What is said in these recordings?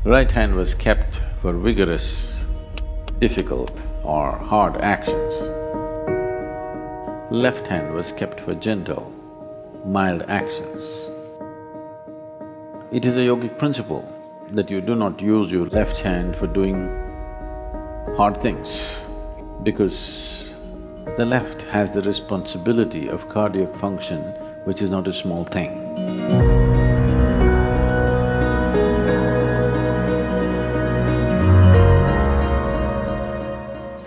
Right hand was kept for vigorous, difficult or hard actions. Left hand was kept for gentle, mild actions. It is a yogic principle that you do not use your left hand for doing hard things, because the left has the responsibility of cardiac function, which is not a small thing.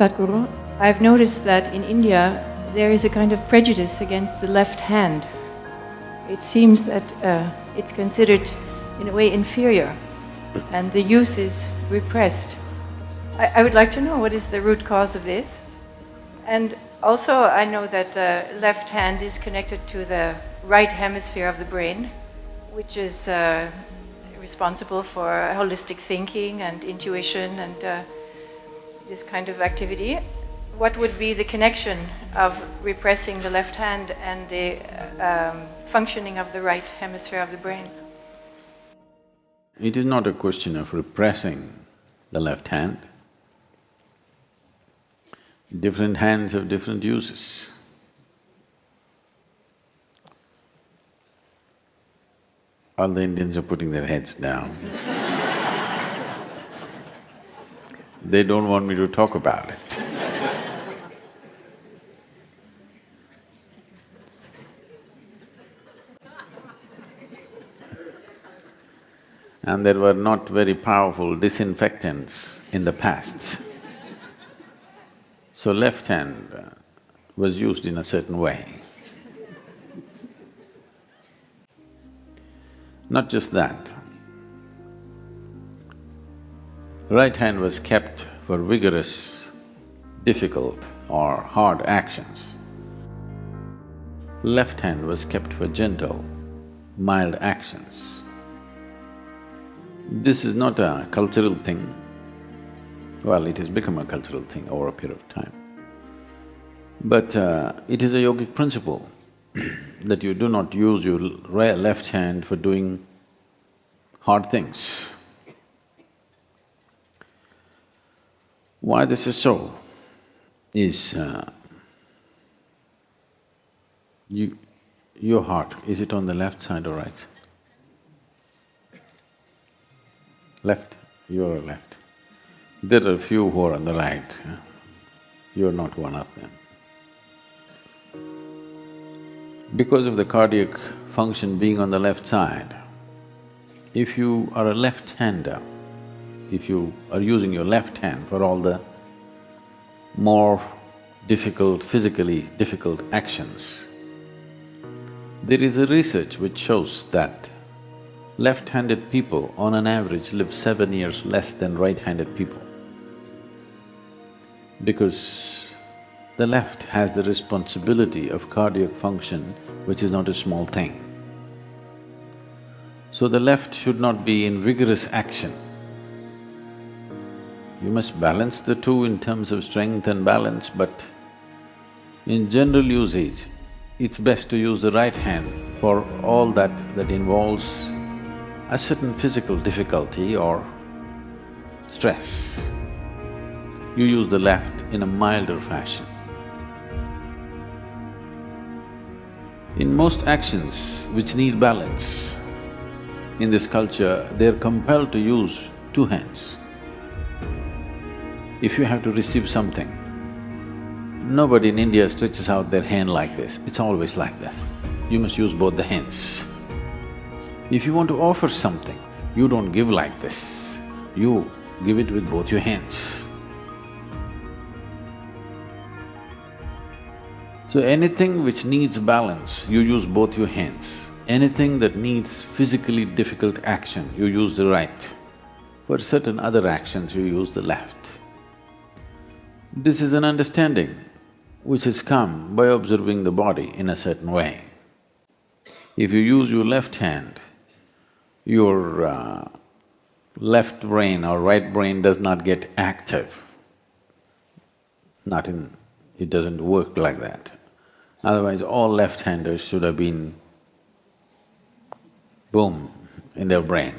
Sadhguru, I've noticed that in India there is a kind of prejudice against the left hand. It seems that it's considered in a way inferior and the use is repressed. I would like to know what is the root cause of this. And also I know that the left hand is connected to the right hemisphere of the brain, which is responsible for holistic thinking and intuition and this kind of activity. What would be the connection of repressing the left hand and the functioning of the right hemisphere of the brain? It is not a question of repressing the left hand. Different hands have different uses. All the Indians are putting their heads down. They don't want me to talk about it. And there were not very powerful disinfectants in the past. So left hand was used in a certain way. Not just that, right hand was kept for vigorous, difficult or hard actions. Left hand was kept for gentle, mild actions. This is not a cultural thing. Well, it has become a cultural thing over a period of time. But it is a yogic principle that you do not use your left hand for doing hard things. Why this is so is your heart, is it on the left side or right? Left, you're left. There are a few who are on the right, you're not one of them. Because of the cardiac function being on the left side, if you are a left-hander, if you are using your left hand for all the more difficult, physically difficult actions, there is a research which shows that left-handed people on an average live 7 years less than right-handed people, because the left has the responsibility of cardiac function, which is not a small thing. So the left should not be in vigorous action. You must balance the two in terms of strength and balance, but in general usage, it's best to use the right hand for all that involves a certain physical difficulty or stress. You use the left in a milder fashion. In most actions which need balance, in this culture, they're compelled to use two hands. If you have to receive something, nobody in India stretches out their hand like this, it's always like this. You must use both the hands. If you want to offer something, you don't give like this, you give it with both your hands. So anything which needs balance, you use both your hands. Anything that needs physically difficult action, you use the right. For certain other actions, you use the left. This is an understanding which has come by observing the body in a certain way. If you use your left hand, your left brain or right brain does not get active. It doesn't work like that. Otherwise, all left-handers should have been boom in their brain.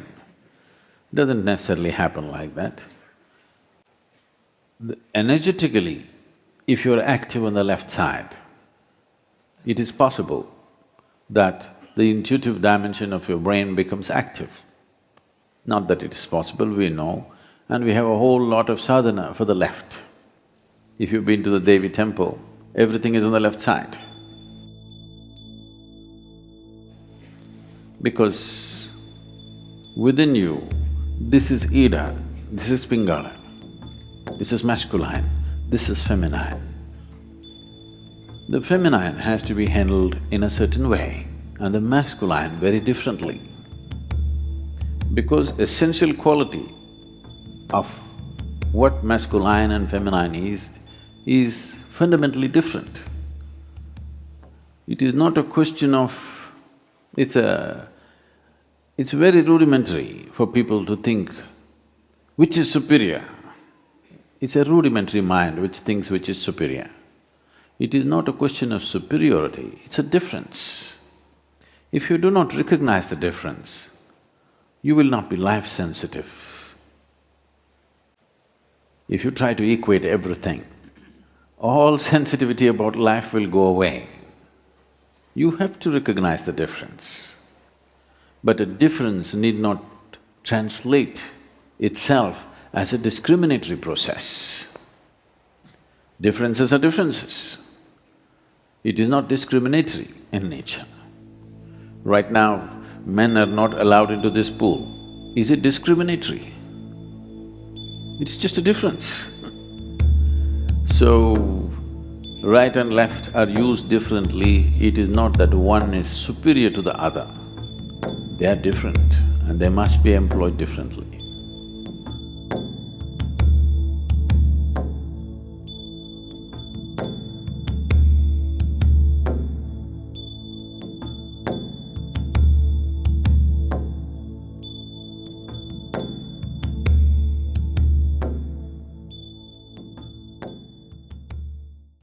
Doesn't necessarily happen like that. Energetically, if you're active on the left side, it is possible that the intuitive dimension of your brain becomes active. Not that it is possible, we know, and we have a whole lot of sadhana for the left. If you've been to the Devi temple, everything is on the left side. Because within you, this is Ida, this is Pingala, this is masculine, this is feminine. The feminine has to be handled in a certain way and the masculine very differently. Because essential quality of what masculine and feminine is fundamentally different. It is not a question of… it's very rudimentary for people to think which is superior. It's a rudimentary mind which thinks which is superior. It is not a question of superiority, it's a difference. If you do not recognize the difference, you will not be life-sensitive. If you try to equate everything, all sensitivity about life will go away. You have to recognize the difference. But a difference need not translate itself as a discriminatory process. Differences are differences. It is not discriminatory in nature. Right now, men are not allowed into this pool. Is it discriminatory? It's just a difference. So, right and left are used differently, it is not that one is superior to the other. They are different and they must be employed differently.